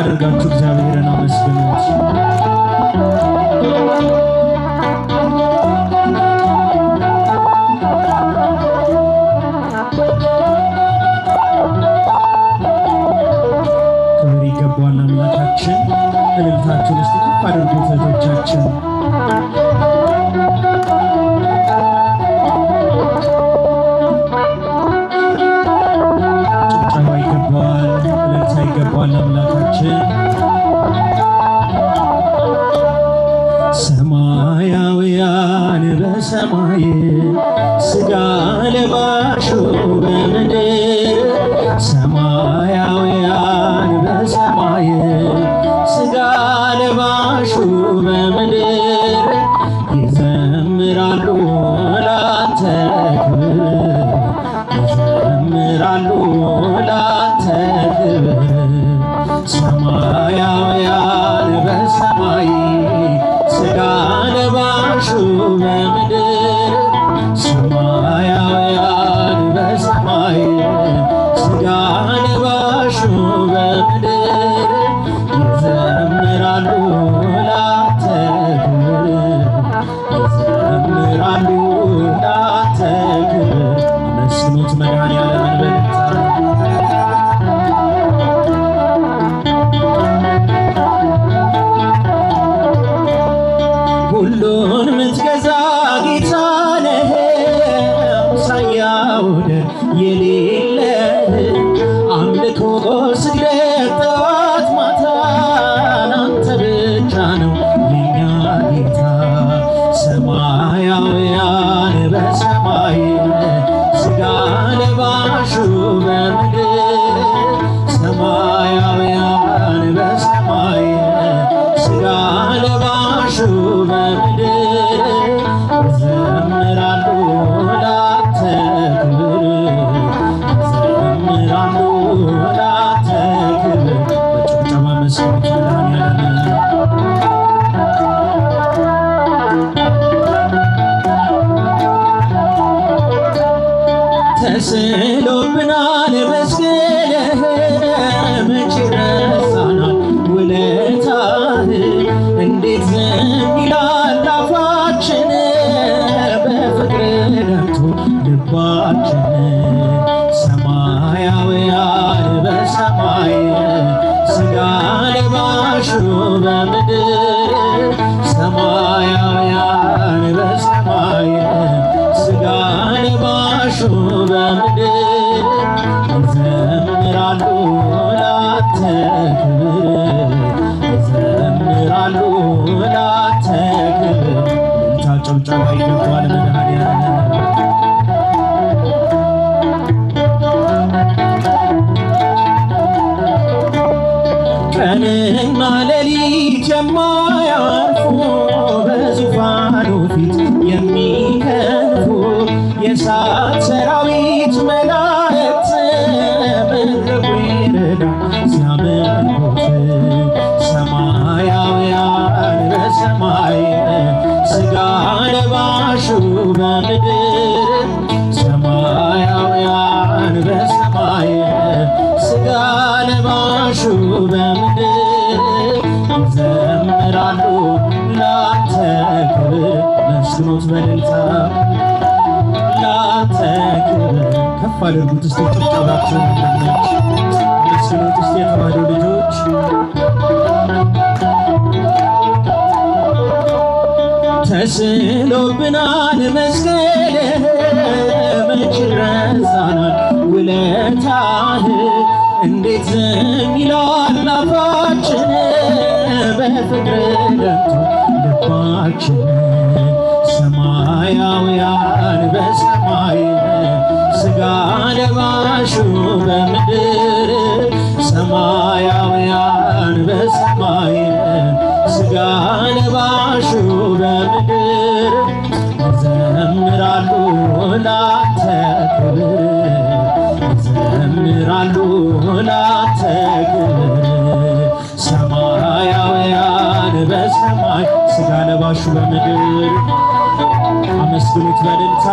አድርጋችሁ እግዚአብሔርን አመስግኑት። ክብር ይገባዋል አምላካችን። እልልታችሁን እስቲ ከፍ አድርጉት እህቶቻችን። ይገባዋል አምላካችን። ሰማያውያን በሰማይ ሥጋ ለባሹ በምድር ሰማያውያን በሰማይ ሥጋ ለባሹ በምድር ይዘምራሉ ላንተ ክብር ይዘምራሉ ላንተ ክብር ሰማያውያን በሰማይ ሥጋ ለባሹ በምድር ሰማያውያን በሰማይ ሥጋ ለባሹ በምድር ይዘምራሉ ላንተ ክብር ይዘምራሉ ላንተ ክብር። አመስግኑት መድኃኔዓለምን በእልልታ ሁሉን ምትገዛ ጌታ ነህ አምሳያ ወደር የሌለህ አምልኮ ስግደት ጠዋት ማታ ላንተ ብቻ ነው የኛ ጌታ። ሰማያውያን በሰማይ ሥጋ ለባሹ በምድር ሰማያውያን በሰማይ ሥጋ ለባሹ በምድር ይዘምራሉ ላንተ ክብር ይዘምራሉ ላንተ ክብር። በጭብጨባ መስገን መድኃኔዓለምን ተስሎብናል መስቀልህ መቼ ረሳናል ውለታህ እንዴት ዝም ይላል አፋችን በፍቅር ደምቶ ልባችን ሰማያውያን በሰማይ ሥጋ ለባሹ በምድር ሰማያውያን በሰማይ ሥጋ ለባሹ በምድር ይዘምራሉ ላንተ ክብር ይዘምራሉ ላንተ ክብር። እልልታ ጭብጨባ ይገባዋል መድኃኔዓለም። ቀንና ሌሊት የማያርፉ በዙፋኑ ፊት የሚከንፉ የእሳት ሰራዊት መላእክት መድረኩ ይረዳ ሲያመልኩት ሰማያውያን በሰማይ ሥጋ ለባሹ በምድር ሰማያውያን በሰማይ ሥጋ ለባሹ በምድር ይዘምራሉ ላንተ ክብር። መስግኑት በእልልታ ላንተ ክብር። ከፍ አድርጉት እስቲ ጭብጨባችሁን ለነች መስግኑት እስቲ የተዋሕዶ ልጆች ተስሎብናል መስቀልህ መቼ ረሳናል ውለታህ እንዴት ዝም ይላል አፋችን በፍቅር ደምቶ ልባችን ሰማያውያን በሰማይ ሥጋ ለባሹ በምድር ሰማያውያን በሰማይ ሥጋ ለባሹ በምድር ይዘምራሉ ላንተ ክብር ይዘምራሉ ላንተ ክብር ሰማያውያን በሰማይ ሥጋ ለባሹ በምድር አመስግኑት በእልልታ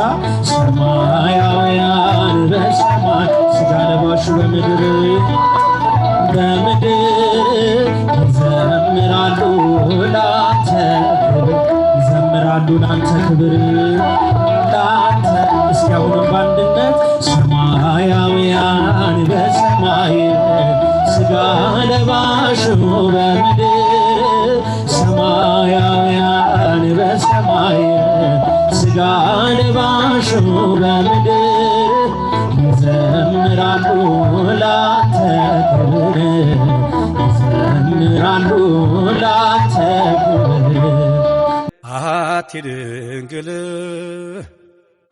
ሰማያውያን በሰማይ ሥጋ ለባሹ በምድር በምድር ይዘምራሉ ላንተ ክብር ይዘምራሉ ላንተ ክብር ላንተ እስኪ አሁንም በአንድነት ሰማያውያን በሰማይ ሥጋ ለባሹ በምድር ሰማያውያን በሰማይ ሥጋ ለባሹ በምድር ይዘምራሉ ላንተ ክብር ይዘምራሉ ላንተ ክብር አሐቲ ድንግል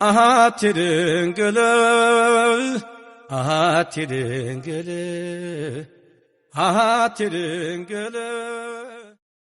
አሐቲ ድንግል አሐቲ ድንግል አሐቲ ድንግል